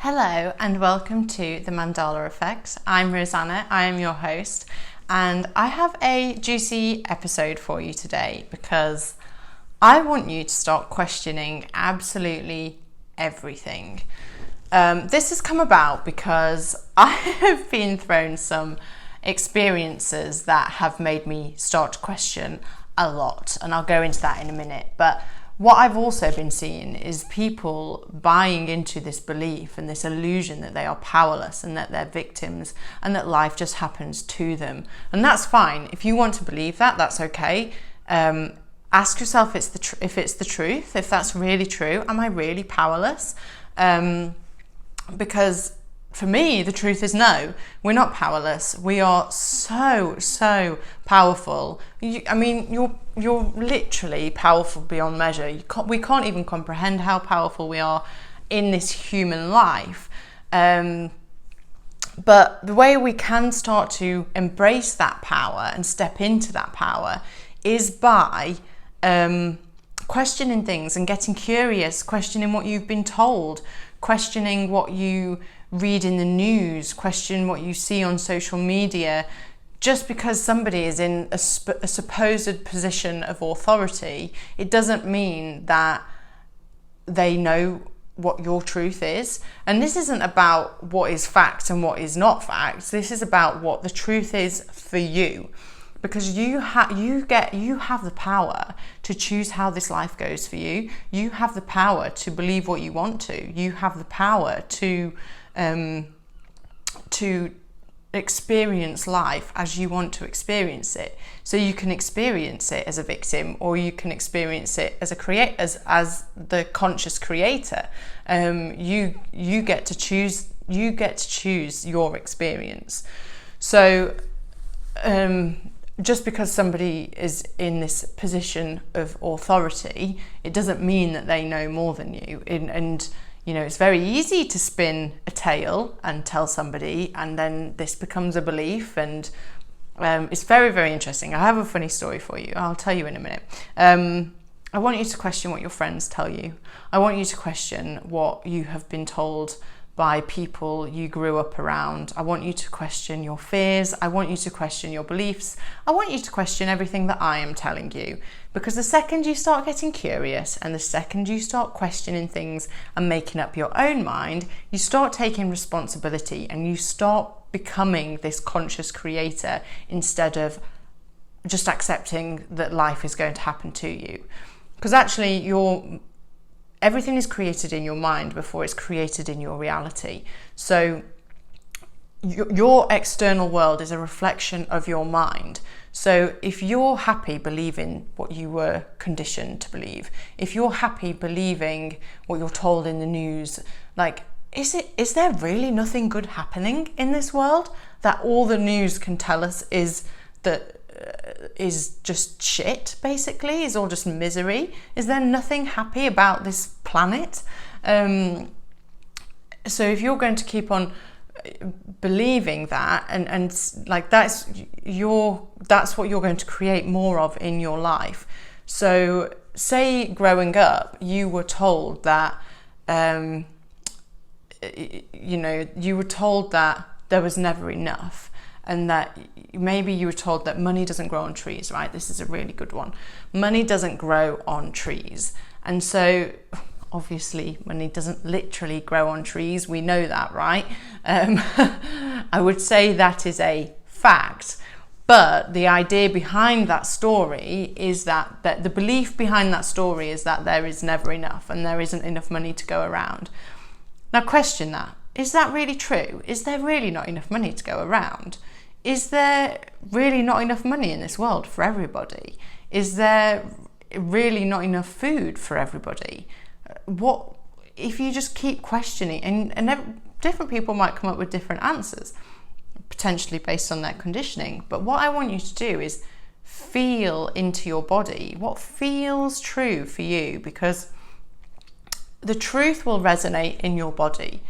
Hello and welcome to the Mandala Effect. I'm Roseanna, I am your host, and I have a juicy episode for you today because I want you to start questioning absolutely everything. This has come about because I have been thrown some experiences that have made me start to question a lot, and I'll go into that in a minute. But what I've also been seeing is people buying into this belief and this illusion that they are powerless and that they're victims and that life just happens to them. And that's fine. If you want to believe that, that's okay. Ask yourself if it's the truth, if that's really true. Am I really powerless? Because for me, the truth is no, we're not powerless. We are so powerful. You're literally powerful beyond measure. We can't even comprehend how powerful we are in this human life. But the way we can start to embrace that power and step into that power is by questioning things and getting curious, questioning what you've been told, questioning what you read in the news, question what you see on social media. Just because somebody is in a supposed position of authority, it doesn't mean that they know what your truth is. And this isn't about what is fact and what is not fact. This is about what the truth is for you. Because you have the power to choose how this life goes for you. You have the power to believe what you want to. You have the power to experience life as you want to experience it. So you can experience it as a victim, or you can experience it as as the conscious creator. You get to choose. You get to choose your experience. So just because somebody is in this position of authority, it doesn't mean that they know more than you. And you know, it's very easy to spin a tale and tell somebody, and then this becomes a belief. And it's very interesting. I have a funny story for you. I'll tell you in a minute. I want you to question what your friends tell you. I want you to question what you have been told by people you grew up around. I want you to question your fears. I want you to question your beliefs. I want you to question everything that I am telling you. Because the second you start getting curious and the second you start questioning things and making up your own mind, you start taking responsibility and you start becoming this conscious creator instead of just accepting that life is going to happen to you. Because actually everything is created in your mind before it's created in your reality. So your external world is a reflection of your mind. So if you're happy believing what you were conditioned to believe, if you're happy believing what you're told in the news, like, is there really nothing good happening in this world? That all the news can tell us is just shit, basically, is all just misery? Is there nothing happy about this planet? So if you're going to keep on believing that and like that's what you're going to create more of in your life. So say growing up you were told that you were told that there was never enough, and that maybe you were told that money doesn't grow on trees, right? This is a really good one. Money doesn't grow on trees. And so obviously money doesn't literally grow on trees. We know that, right? I would say that is a fact. But the idea behind that story is that the belief behind that story is that there is never enough and there isn't enough money to go around. Now question that. Is that really true? Is there really not enough money to go around? Is there really not enough money in this world for everybody? Is there really not enough food for everybody? What if you just keep questioning, and different people might come up with different answers, potentially based on their conditioning. But what I want you to do is feel into your body what feels true for you, because the truth will resonate in your body.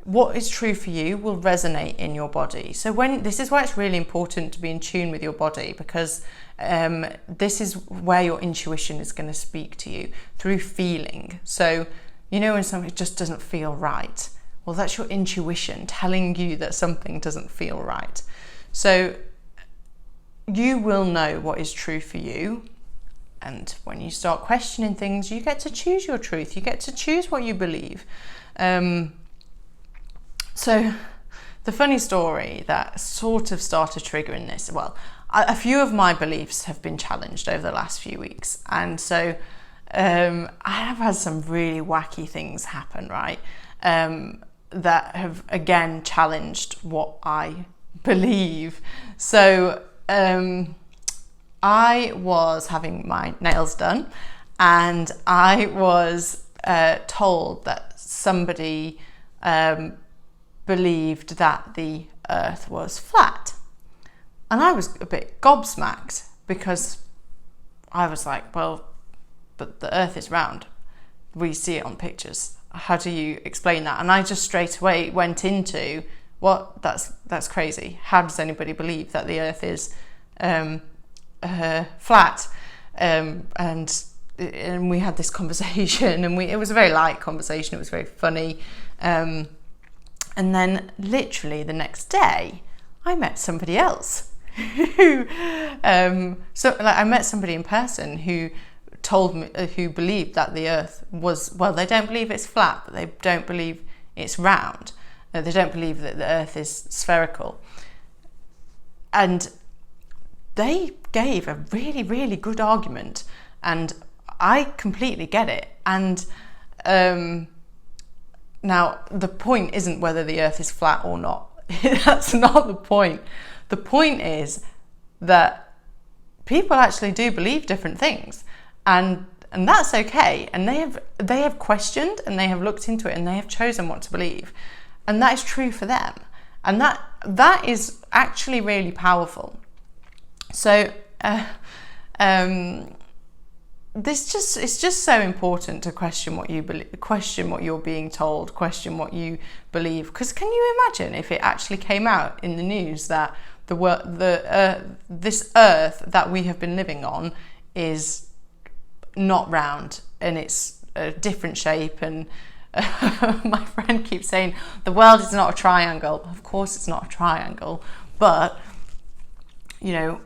What is true for you will resonate in your body. So this is why it's really important to be in tune with your body, because this is where your intuition is going to speak to you through feeling. So when something just doesn't feel right, well, that's your intuition telling you that something doesn't feel right. So you will know what is true for you. And when you start questioning things, you get to choose your truth. You get to choose what you believe. So the funny story that sort of started triggering this, well, a few of my beliefs have been challenged over the last few weeks. And so I have had some really wacky things happen, right? That have, again, challenged what I believe. So I was having my nails done, and I was told that somebody believed that the earth was flat. And I was a bit gobsmacked, because I was like, well, but the earth is round. We see it on pictures. How do you explain that? And I just straight away went into, what? That's crazy. How does anybody believe that the earth is flat? And we had this conversation, and it was a very light conversation. It was very funny. And then literally the next day, I met somebody else who, I met somebody in person who told me, who believed that the earth was, well, they don't believe it's flat, but they don't believe it's round. They don't believe that the earth is spherical. And they gave a really, really good argument, and I completely get it. And now the point isn't whether the earth is flat or not. That's not the point. The point is that people actually do believe different things, and that's okay. And they have questioned, and they have looked into it, and they have chosen what to believe, and that is true for them. And that is actually really powerful. So it's just so important to question what you believe, question what you're being told, question what you believe. Because can you imagine if it actually came out in the news that this earth that we have been living on is not round, and it's a different shape, and my friend keeps saying the world is not a triangle. Of course it's not a triangle, but you know,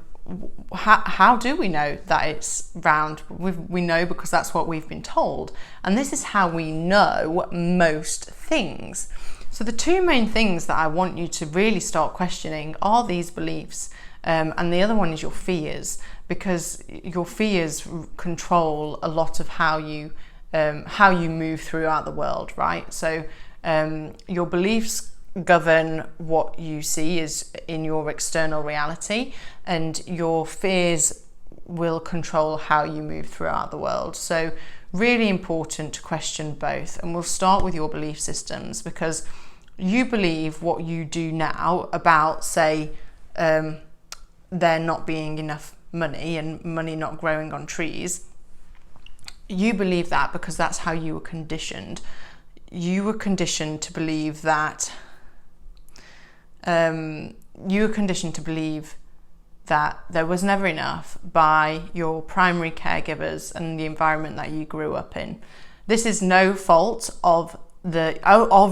how do we know that it's round? We know because that's what we've been told, and this is how we know most things. So the two main things that I want you to really start questioning are these beliefs, and the other one is your fears, because your fears control a lot of how you move throughout the world, right? So your beliefs govern what you see is in your external reality, and your fears will control how you move throughout the world. So really important to question both. And we'll start with your belief systems, because you believe what you do now about, say, there not being enough money and money not growing on trees. You believe that because that's how you were conditioned. You were conditioned to believe that there was never enough by your primary caregivers and the environment that you grew up in. This is no fault of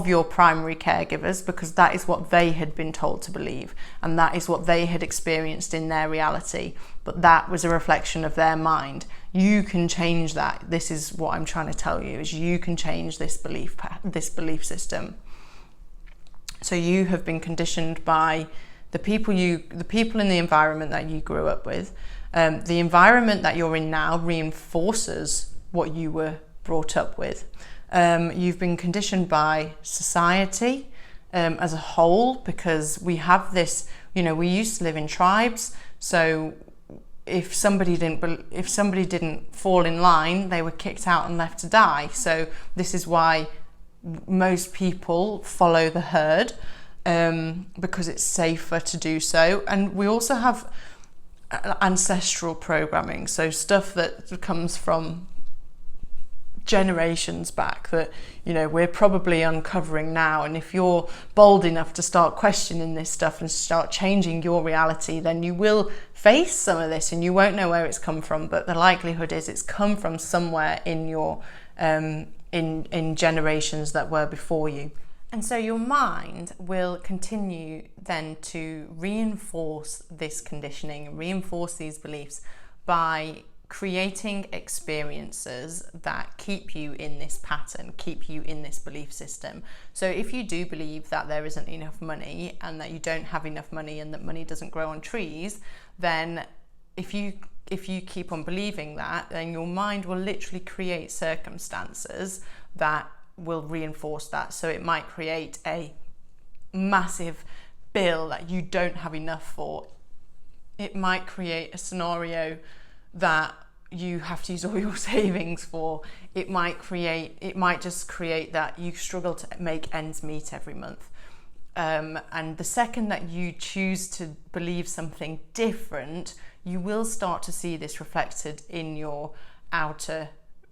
your primary caregivers, because that is what they had been told to believe, and that is what they had experienced in their reality. But that was a reflection of their mind. You can change that. This is what I'm trying to tell you, is you can change this belief system. So you have been conditioned by the people in the environment that you grew up with. The environment that you're in now reinforces what you were brought up with. You've been conditioned by society as a whole, because we have this, we used to live in tribes. So if somebody didn't fall in line, they were kicked out and left to die. So this is why most people follow the herd, because it's safer to do so. And we also have ancestral programming, so stuff that comes from generations back that we're probably uncovering now. And if you're bold enough to start questioning this stuff and start changing your reality, then you will face some of this, and you won't know where it's come from, but the likelihood is it's come from somewhere in your in generations that were before you. And so your mind will continue then to reinforce this conditioning, reinforce these beliefs by creating experiences that keep you in this pattern, keep you in this belief system. So if you do believe that there isn't enough money and that you don't have enough money and that money doesn't grow on trees, then if you keep on believing that, then your mind will literally create circumstances that will reinforce that. So it might create a massive bill that you don't have enough for. It might create a scenario that you have to use all your savings for. It might just create that you struggle to make ends meet every month. And the second that you choose to believe something different, you will start to see this reflected in your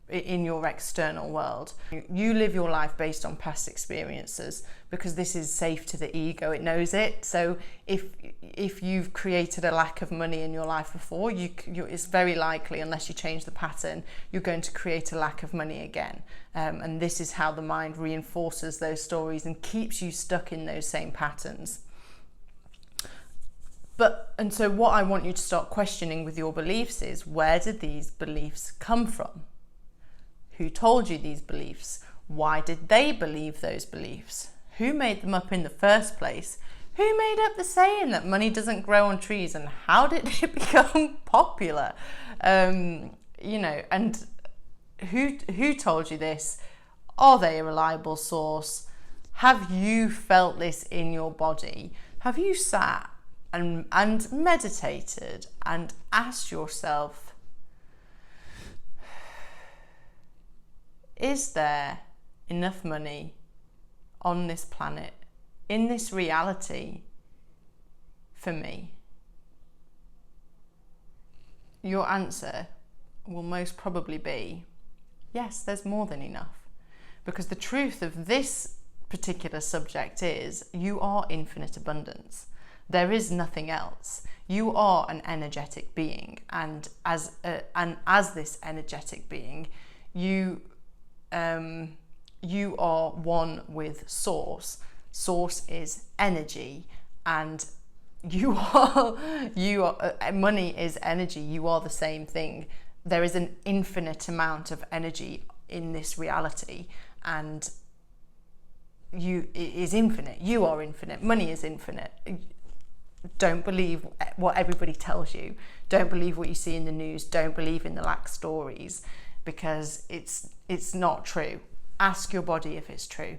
external world. You live your life based on past experiences because this is safe to the ego. It knows it. So if you've created a lack of money in your life before, it's very likely, unless you change the pattern, you're going to create a lack of money again. And this is how the mind reinforces those stories and keeps you stuck in those same patterns. And so what I want you to start questioning with your beliefs is, where did these beliefs come from? Who told you these beliefs? Why did they believe those beliefs? Who made them up in the first place? Who made up the saying that money doesn't grow on trees, and how did it become popular? And who told you this? Are they a reliable source? Have you felt this in your body? Have you sat and meditated and asked yourself, is there enough money on this planet, in this reality, for me? Your answer will most probably be, yes, there's more than enough. Because the truth of this particular subject is, you are infinite abundance. There is nothing else. You are an energetic being, and as this energetic being, you are one with Source. Source is energy, and money is energy. You are the same thing. There is an infinite amount of energy in this reality, and it is infinite. You are infinite. Money is infinite. Don't believe what everybody tells you. Don't believe what you see in the news. Don't believe in the lack stories, because it's not true. Ask your body if it's true.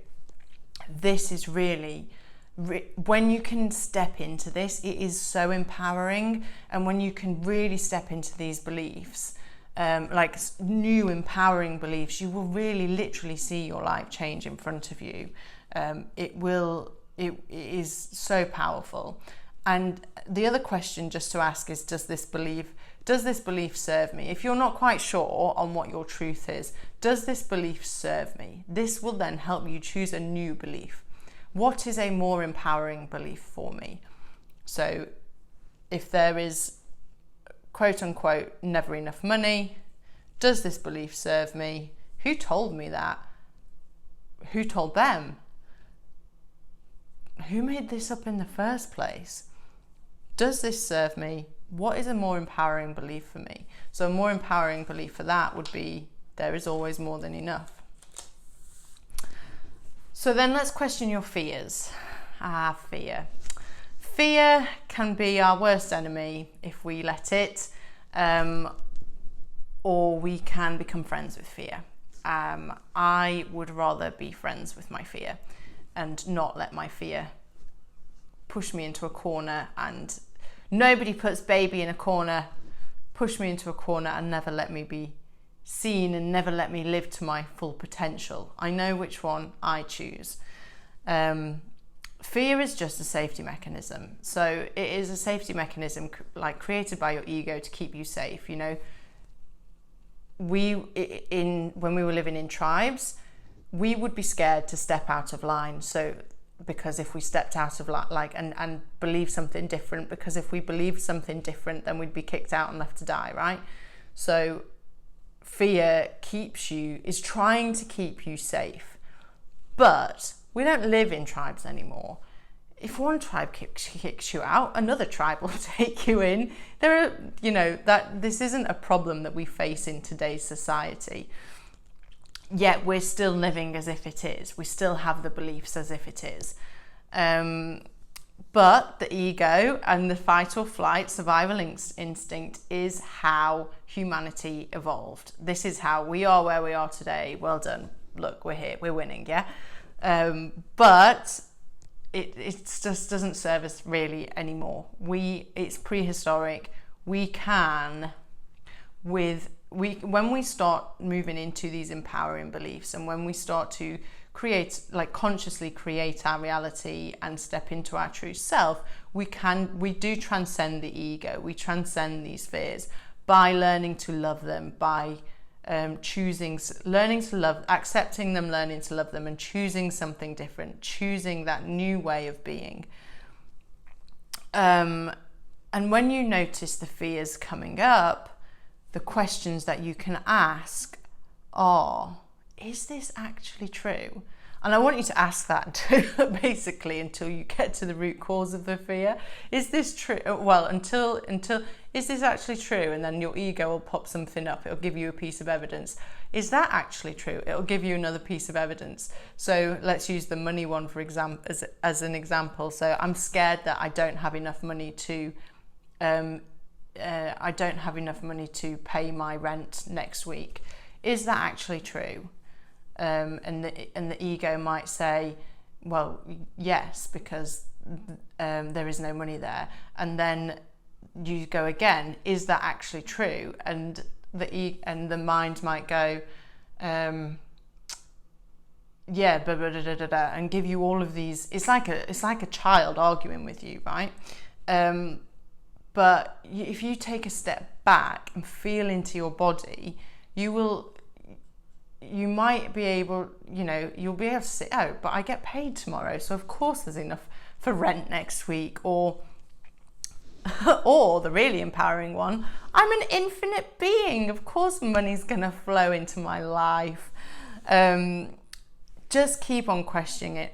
This is really, when you can step into this, it is so empowering. And when you can really step into these beliefs, like new empowering beliefs, you will really literally see your life change in front of you. It is so powerful. And the other question just to ask is, does this belief serve me? If you're not quite sure on what your truth is, does this belief serve me? This will then help you choose a new belief. What is a more empowering belief for me? So if there is, quote unquote, never enough money, does this belief serve me? Who told me that? Who told them? Who made this up in the first place? Does this serve me? What is a more empowering belief for me? So a more empowering belief for that would be, there is always more than enough. So then let's question your fears. Fear. Fear can be our worst enemy if we let it, or we can become friends with fear. I would rather be friends with my fear and not let my fear push me into a corner. And nobody puts baby in a corner, push me into a corner, and never let me be seen and never let me live to my full potential. I know which one I choose. Fear is just a safety mechanism. So it is a safety mechanism like created by your ego to keep you safe. You know, when we were living in tribes, we would be scared to step out of line. So because if we stepped out of and believed something different, because if we believed something different, then we'd be kicked out and left to die, right? So fear is trying to keep you safe. But We don't live in tribes anymore. If one tribe kicks you out, another tribe will take you in. This isn't a problem that we face in today's society. Yet we're still living as if it is. We still have the beliefs as if it is. But the ego and the fight or flight survival instinct is how humanity evolved. This is how we are where we are today. Well done. Look, we're here. We're winning, yeah? But it just doesn't serve us really anymore. It's prehistoric. When we start moving into these empowering beliefs, and when we start to consciously create our reality and step into our true self, we do transcend the ego. We transcend these fears by learning to love them, by learning to love, accepting them, learning to love them, and choosing something different, choosing that new way of being. And when you notice the fears coming up, the questions that you can ask are, is this actually true? And I want you to ask that basically until you get to the root cause of the fear. Is this true? Well, until is this actually true? And then your ego will pop something up. It'll give you a piece of evidence. Is that actually true? It'll give you another piece of evidence. So let's use the money one for example as an example. So I'm scared that I don't have enough money to pay my rent next week. Is that actually true? And the ego might say, well, yes, because there is no money there. And then you go again, is that actually true? And the mind might go, yeah, and give you all of these. It's like a child arguing with you, right? But if you take a step back and feel into your body, you might be able, you'll be able to say, oh, but I get paid tomorrow, so of course there's enough for rent next week. Or the really empowering one, I'm an infinite being, of course money's gonna flow into my life. Just keep on questioning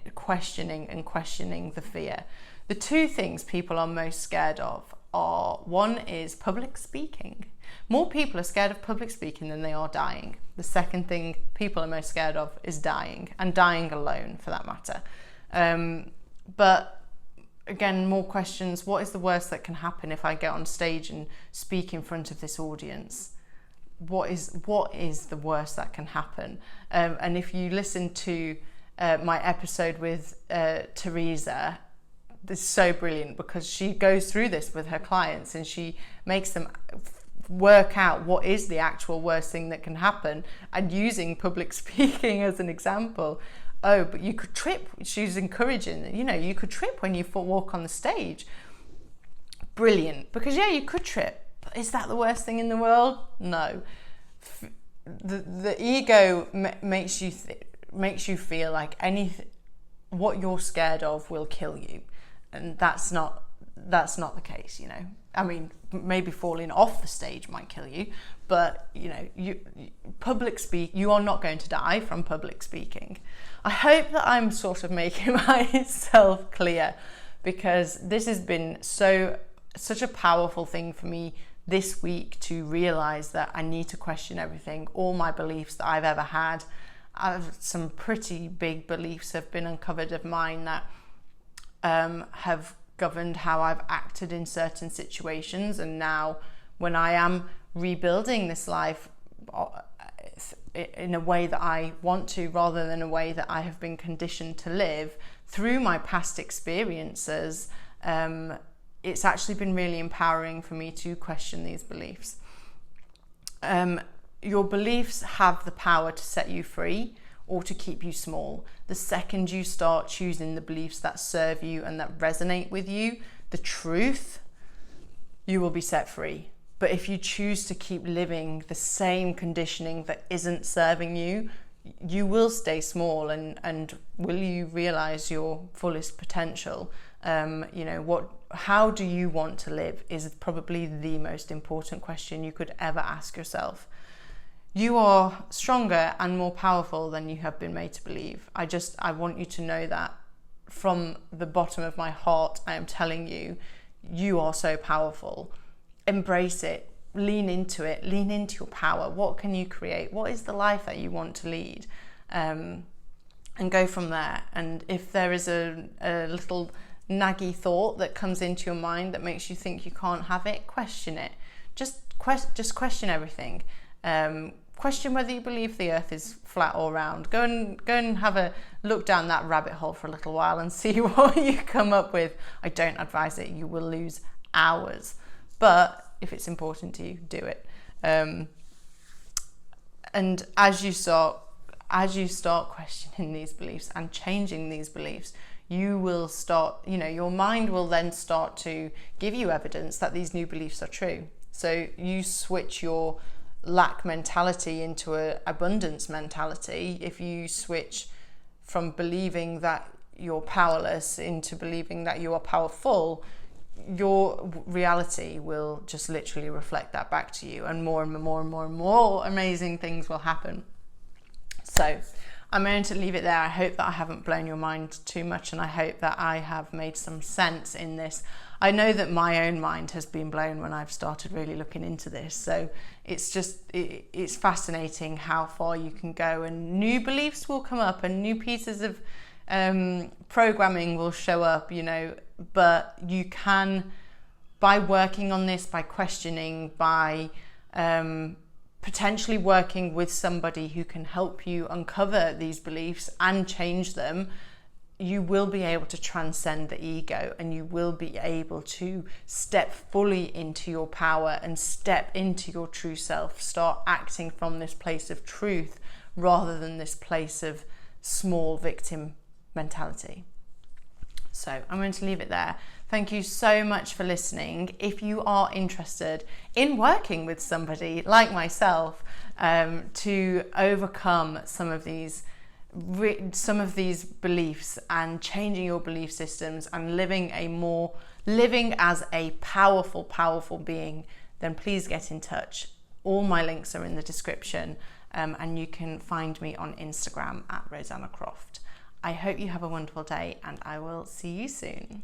the fear. The two things people are most scared of are, one is public speaking. More people are scared of public speaking than they are dying. The second thing people are most scared of is dying, and dying alone for that matter. But again, more questions. What is the worst that can happen if I get on stage and speak in front of this audience? What is the worst that can happen? And if you listen to my episode with Teresa, this is so brilliant because she goes through this with her clients and she makes them work out what is the actual worst thing that can happen, and using public speaking as an example. Oh, but you could trip. She's encouraging, you could trip when you walk on the stage. Brilliant, because you could trip. But is that the worst thing in the world? No. The ego makes you feel like what you're scared of will kill you, and that's not the case. I mean, maybe falling off the stage might kill you, but you are not going to die from public speaking. I hope that I'm sort of making myself clear, because this has been such a powerful thing for me this week to realize that I need to question everything, all my beliefs that I've ever had. Some pretty big beliefs have been uncovered of mine that have governed how I've acted in certain situations, and now when I am rebuilding this life in a way that I want to, rather than a way that I have been conditioned to live through my past experiences, it's actually been really empowering for me to question these beliefs. Your beliefs have the power to set you free or to keep you small. The second you start choosing the beliefs that serve you and that resonate with you, the truth, you will be set free. But if you choose to keep living the same conditioning that isn't serving you, you will stay small, and will you realize your fullest potential? How do you want to live is probably the most important question you could ever ask yourself. You are stronger and more powerful than you have been made to believe. I want you to know that from the bottom of my heart. I am telling you, you are so powerful. Embrace it, lean into your power. What can you create? What is the life that you want to lead? And go from there. And if there is a little naggy thought that comes into your mind that makes you think you can't have it, question it. Just question everything. Question whether you believe the earth is flat or round. Go and have a look down that rabbit hole for a little while and see what you come up with. I don't advise it. You will lose hours. But if it's important to you, do it. And as you start questioning these beliefs and changing these beliefs, you will start, your mind will then start to give you evidence that these new beliefs are true. So you switch your lack mentality into an abundance mentality. If you switch from believing that you're powerless into believing that you are powerful, your reality will just literally reflect that back to you, and more and more and more and more amazing things will happen. So I'm going to leave it there. I hope that I haven't blown your mind too much, and I hope that I have made some sense in this. I know that my own mind has been blown when I've started really looking into this. So it's fascinating how far you can go, and new beliefs will come up and new pieces of programming will show up, but you can, by working on this, by questioning, by potentially working with somebody who can help you uncover these beliefs and change them, you will be able to transcend the ego, and you will be able to step fully into your power and step into your true self. Start acting from this place of truth rather than this place of small victim mentality. So I'm going to leave it there. Thank you so much for listening. If you are interested in working with somebody like myself to overcome some of these beliefs and changing your belief systems and living as a powerful being, then please get in touch. All my links are in the description, and you can find me on Instagram at Roseanna Croft. I hope you have a wonderful day, and I will see you soon.